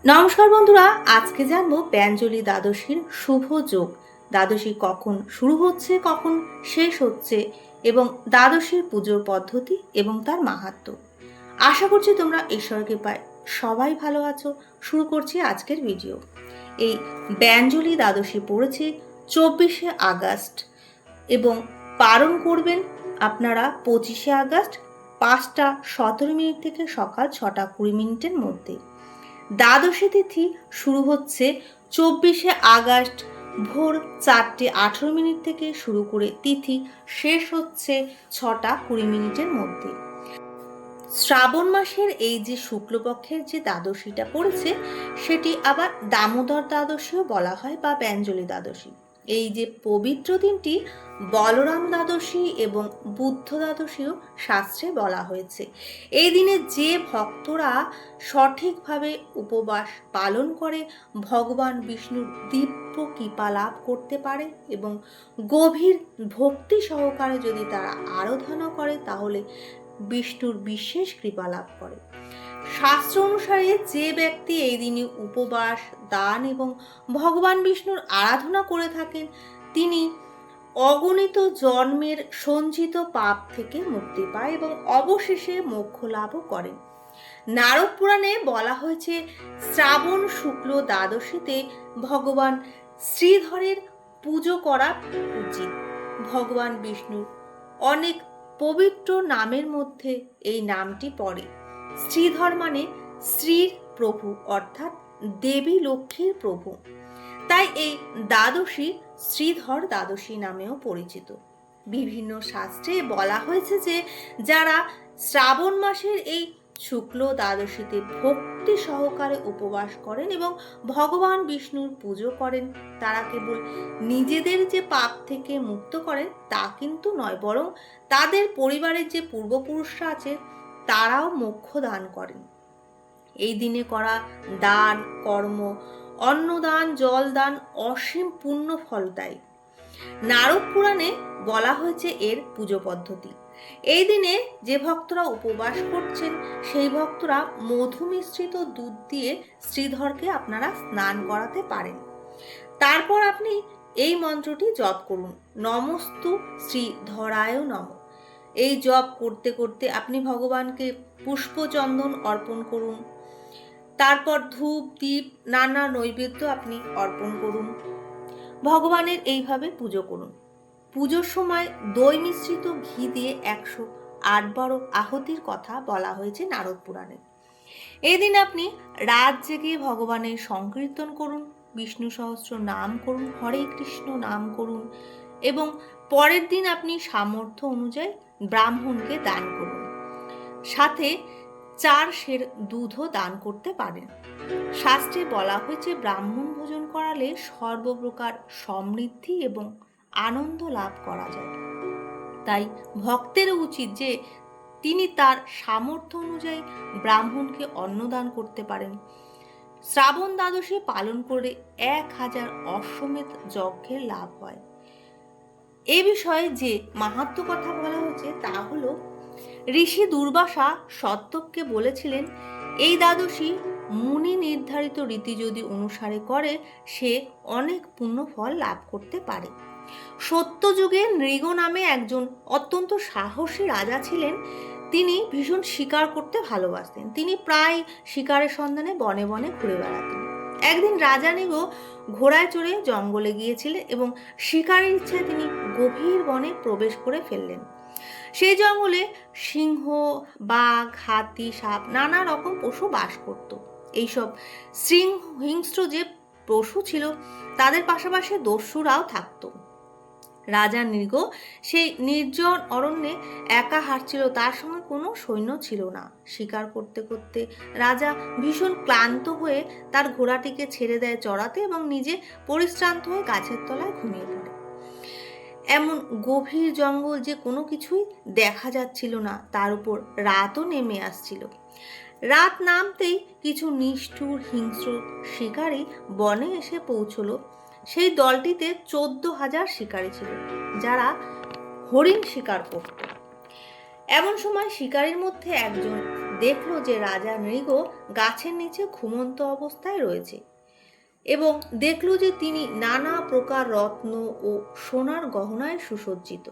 নমস্কার বন্ধুরা, আজকে জানবো ব্যঞ্জলি দ্বাদশীর শুভ যোগ। দ্বাদশী কখন শুরু হচ্ছে, কখন শেষ হচ্ছে এবং দ্বাদশীর পুজোর পদ্ধতি এবং তার মাহাত্ম্য। আশা করছি তোমরা ঈশ্বরকে পায় সবাই ভালো আছো। শুরু করছি আজকের ভিডিও। এই ব্যঞ্জলি দ্বাদশী পড়েছে 24শে আগস্ট এবং পালন করবেন আপনারা 25শে আগস্ট 5:17 থেকে সকাল 6:20 মধ্যে। দ্বাদশী তিথি শুরু হচ্ছে 24শে আগস্ট ভোর 4:18 থেকে শুরু করে তিথি শেষ হচ্ছে 6:20 মধ্যে। শ্রাবণ মাসের এই যে শুক্লপক্ষের যে দ্বাদশীটা পড়েছে সেটি আবার দামোদর দ্বাদশীও বলা হয় বা ব্যঞ্জলি দ্বাদশী। এই যে পবিত্র দিনটি বলরাম দ্বাদশী এবং বুদ্ধ দ্বাদশীও শাস্ত্রে বলা হয়েছে। এই দিনে যে ভক্তরা সঠিকভাবে উপবাস পালন করে ভগবান বিষ্ণুর দিব্য কৃপা লাভ করতে পারে এবং গভীর ভক্তি সহকারে যদি তারা আরাধনা করে তাহলে বিষ্ণুর বিশেষ কৃপা লাভ করে। শাস্ত্র অনুসারে যে ব্যক্তি এই দিনে উপবাস, দান এবং ভগবান বিষ্ণুর আরাধনা করে থাকেন তিনি অগণিত জন্মের সঞ্চিত পাপ থেকে মুক্তি পায় এবং অবশেষে মোক্ষ লাভও করেন। নারদ পুরাণে বলা হয়েছে শ্রাবণ শুক্ল দ্বাদশীতে ভগবান শ্রীধরের পুজো করা উচিত। ভগবান বিষ্ণুর অনেক পবিত্র নামের মধ্যে এই নামটি পড়ে। শ্রীধর মানে শ্রীর প্রভু, অর্থাৎ দেবী লক্ষ্মীর প্রভু। তাই এই দ্বাদশী শ্রীধর দ্বাদশী নামেও পরিচিত। বিভিন্ন শাস্ত্রে বলা হয়েছে যে যারা শ্রাবণ মাসের এই শুক্ল দ্বাদশীতে ভক্তি সহকারে উপবাস করেন এবং ভগবান বিষ্ণুর পুজো করেন তারা কেবল নিজেদের যে পাপ থেকে মুক্ত করেন তা কিন্তু নয়, বরং তাদের পরিবারের যে পূর্বপুরুষরা আছে তারাও মোক্ষ দান করেন। এই দিনে করা দান, কর্ম, অন্নদান, জলদান অসীম পুণ্য ফল দেয়। নারদ পুরাণে বলা হয়েছে এর পুজো পদ্ধতি। এই দিনে যে ভক্তরা উপবাস করছেন সেই ভক্তরা মধু মিশ্রিত দুধ দিয়ে শ্রীধরকে আপনারা স্নান করাতে পারেন। তারপর আপনি এই মন্ত্রটি জপ করুন, নমস্তু শ্রীধরায় নমঃ। এই জপ করতে করতে আপনি ভগবানকে পুষ্পচন্দন অর্পণ করুন। তারপর ধূপ, দীপ, নানা নৈবেদ্য আপনি অর্পণ করুন। ভগবানের এইভাবে পুজো করুন। পুজোর সময় দই মিশ্রিত ঘি দিয়ে 108 আহুতির কথা বলা হয়েছে নারদ পুরাণে। এই দিন আপনি রাত জেগে ভগবানের সংকীর্তন করুন, বিষ্ণু সহস্র নাম করুন, হরে কৃষ্ণ নাম করুন এবং পরের দিন আপনি সামর্থ্য অনুযায়ী ব্রাহ্মণকে দান করুন। সাথে 4 সের দুধও দান করতে পারেন। শাস্ত্রে বলা হয়েছে ব্রাহ্মণ ভোজন করালে সর্বপ্রকার সমৃদ্ধি এবং আনন্দ লাভ করা যায়। তাই ভক্তের উচিত যে তিনি তার সামর্থ্য অনুযায়ী ব্রাহ্মণকে অন্নদান করতে পারেন। শ্রাবণ দ্বাদশী পালন করে 1000 অশ্বমেধ যজ্ঞের লাভ হয়। এ বিষয়ে যে মাহাত্ম্য কথা বলা হয়েছে তা হলো ঋষি দুর্বাসা সত্যককে বলেছিলেন এই দ্বাদশী মুনি নির্ধারিত রীতি যদি অনুসারে করে সে অনেক পুণ্য ফল লাভ করতে পারে। সত্যযুগে নৃগ নামে একজন অত্যন্ত সাহসী রাজা ছিলেন। তিনি ভীষণ শিকার করতে ভালোবাসতেন। তিনি প্রায় শিকারের সন্ধানে বনে বনে ঘুরে বেড়াতেন। একদিন রাজা নৃগ ঘোড়ায় চড়ে জঙ্গলে গিয়েছিলেন এবং শিকারের ইচ্ছায় তিনি গভীর বনে প্রবেশ করে ফেললেন। সেই জঙ্গলে সিংহ, বাঘ, হাতি, সাপ নানা রকম পশু বাস করত। এইসব হিংস্র যে পশু ছিল তাদের পাশাপাশি দস্যুরাও থাকত। রাজা নৃগ সেই নির্জন অরণ্যে একা হাঁটছিল, তার সঙ্গে কোনো সৈন্য ছিল না। শিকার করতে করতে রাজা ভীষণ ক্লান্ত হয়ে তার ঘোড়াটিকে ছেড়ে দেয় চড়াতে এবং নিজে পরিশ্রান্ত হয়ে গাছের তলায় ঘুমিয়ে পড়ে। এমন গভীর জঙ্গল যে কোনো কিছুই দেখা যাচ্ছিল না, তার উপর রাতও নেমে আসছিল। রাত নামতেই কিছু নিষ্ঠুর হিংস্র শিকারী বনে এসে পৌঁছলো। সেই দলটিতে 14,000 শিকারী ছিল যারা হরিণ শিকার করত। এমন সময় শিকারীর মধ্যে একজন দেখল যে রাজা নৃগ গাছের নিচে ঘুমন্ত অবস্থায় রয়েছে এবং দেখল যে তিনি নানা প্রকার রত্ন ও সোনার গহনায় সুসজ্জিত।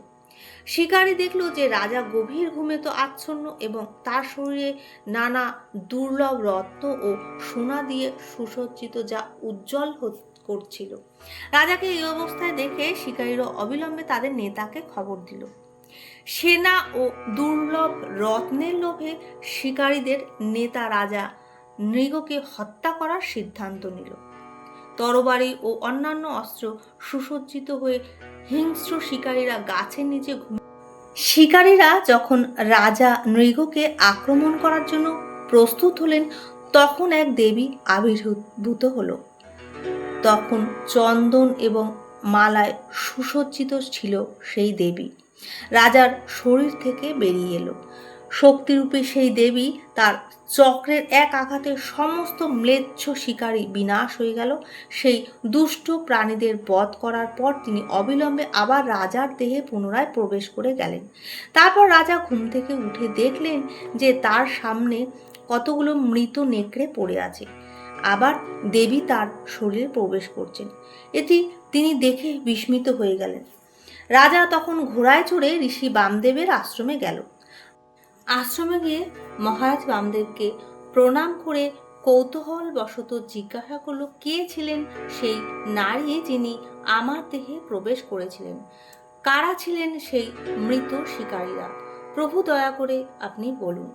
শিকারী দেখল যে রাজা গভীর ঘুমে তো আচ্ছন্ন এবং তার শরীরে নানা দুর্লভ রত্ন ও সোনা দিয়ে সুসজ্জিত, যা উজ্জ্বল করছিল। রাজাকে এই অবস্থায় দেখে শিকারীরা অবিলম্বে তাদের নেতাকে খবর দিল। সেনা ও দুর্লভ রত্নের লোভে শিকারীদের নেতা রাজা নৃগকে হত্যা করার সিদ্ধান্ত নিল। তরবারি ও অন্যান্য অস্ত্র সুসজ্জিত হয়ে হিংস্র শিকারীরা গাছের নিচে শিকারীরা যখন রাজা নৃগকে আক্রমণ করার জন্য প্রস্তুত হলেন, তখন এক দেবী আবির্ভূত হলো। তখন চন্দন এবং মালায় সুসজ্জিত ছিল সেই দেবী। রাজার শরীর থেকে বেরিয়ে এলো। শক্তিরূপে সেই দেবী তার চক্রের এক আঘাতে সমস্ত ম্লেচ্ছ শিকারী বিনাশ হয়ে গেল। সেই দুষ্ট প্রাণীদের বধ করার পর তিনি অবিলম্বে আবার রাজার দেহে পুনরায় প্রবেশ করে গেলেন। তারপর রাজা ঘুম থেকে উঠে দেখলেন যে তার সামনে কতগুলো মৃত নেকড়ে পড়ে আছে। আবার দেবী তার শরীরে প্রবেশ করছেন। এটি তিনি দেখে বিস্মিত হয়ে গেলেন। রাজা তখন ঘোড়ায় চড়ে ঋষি বামদেবের আশ্রমে গেল। আশ্রমে গিয়ে মহারাজ বামদেবকে প্রণাম করে কৌতূহল বশত জিজ্ঞাসা করল, কে ছিলেন সেই নারী যিনি আমার দেহে প্রবেশ করেছিলেন? কারা ছিলেন সেই মৃত শিকারীরা? প্রভু, দয়া করে আপনি বলুন।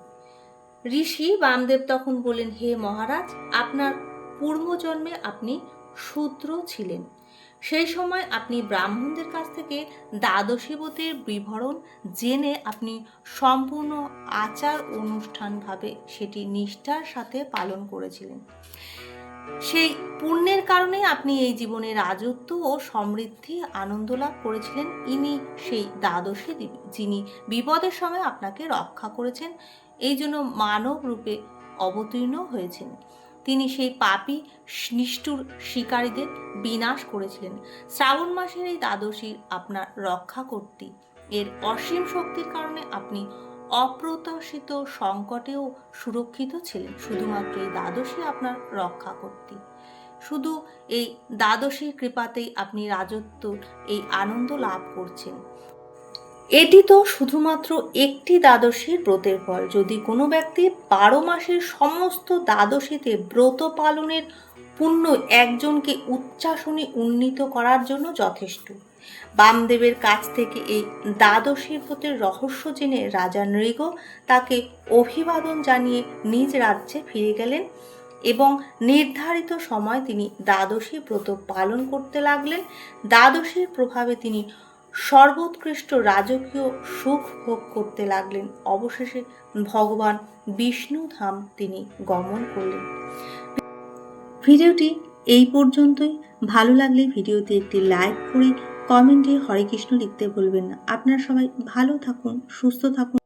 ঋষি বামদেব তখন বলেন, হে মহারাজ, আপনার পূর্বজন্মে আপনি শূদ্র ছিলেন। সেই সময় আপনি ব্রাহ্মণদের কাছ থেকে দ্বাদশী ব্রতের বিবরণ জেনে আপনি সম্পূর্ণ আচার অনুষ্ঠানভাবে সেটি নিষ্ঠার সাথে পালন করেছিলেন। সেই পুণ্যের কারণে আপনি এই জীবনে রাজত্ব ও সমৃদ্ধি আনন্দ লাভ করেছিলেন। ইনি সেই দ্বাদশী দেবী যিনি বিপদের সময় আপনাকে রক্ষা করেছেন, এই জন্য মানব রূপে অবতীর্ণ হয়েছেন। তিনি সেই পাপী নিষ্ঠুর শিকারীদের বিনাশ করেছিলেন। শ্রাবণ মাসের এই দ্বাদশী আপনার রক্ষা করতে, এর অসীম শক্তির কারণে আপনি অপ্রত্যাশিত সংকটেও সুরক্ষিত ছিলেন। শুধুমাত্র এই দ্বাদশী আপনার রক্ষা করতে, শুধু এই দ্বাদশীর কৃপাতেই আপনি রাজত্ব এই আনন্দ লাভ করছেন। এটি তো শুধুমাত্র একটি দ্বাদশীর ব্রতের ফল। যদি কোনো ব্যক্তি 12 মাসের সমস্ত দ্বাদশীতে ব্রত পালনের পুণ্য একজনকে উচ্চাসনে উন্নীত করার জন্য যথেষ্ট। বামদেবের কাছ থেকে এই দ্বাদশী ব্রতের রহস্য জেনে রাজা নৃগ তাকে অভিবাদন জানিয়ে নিজ রাজ্যে ফিরে গেলেন এবং নির্ধারিত সময় তিনি দ্বাদশী ব্রত পালন করতে লাগলেন। দ্বাদশীর প্রভাবে তিনি সর্বোৎকৃষ্ট রাজকীয় সুখ ভোগ করতে লাগলেন। অবশেষে ভগবান বিষ্ণু ধাম তিনি গমন করলেন। ভিডিওটি এই পর্যন্তই। ভালো লাগলে ভিডিওতে একটি লাইক করে কমেন্টে হরে কৃষ্ণ লিখতে ভুলবেন না। আপনারা সবাই ভালো থাকুন, সুস্থ থাকুন।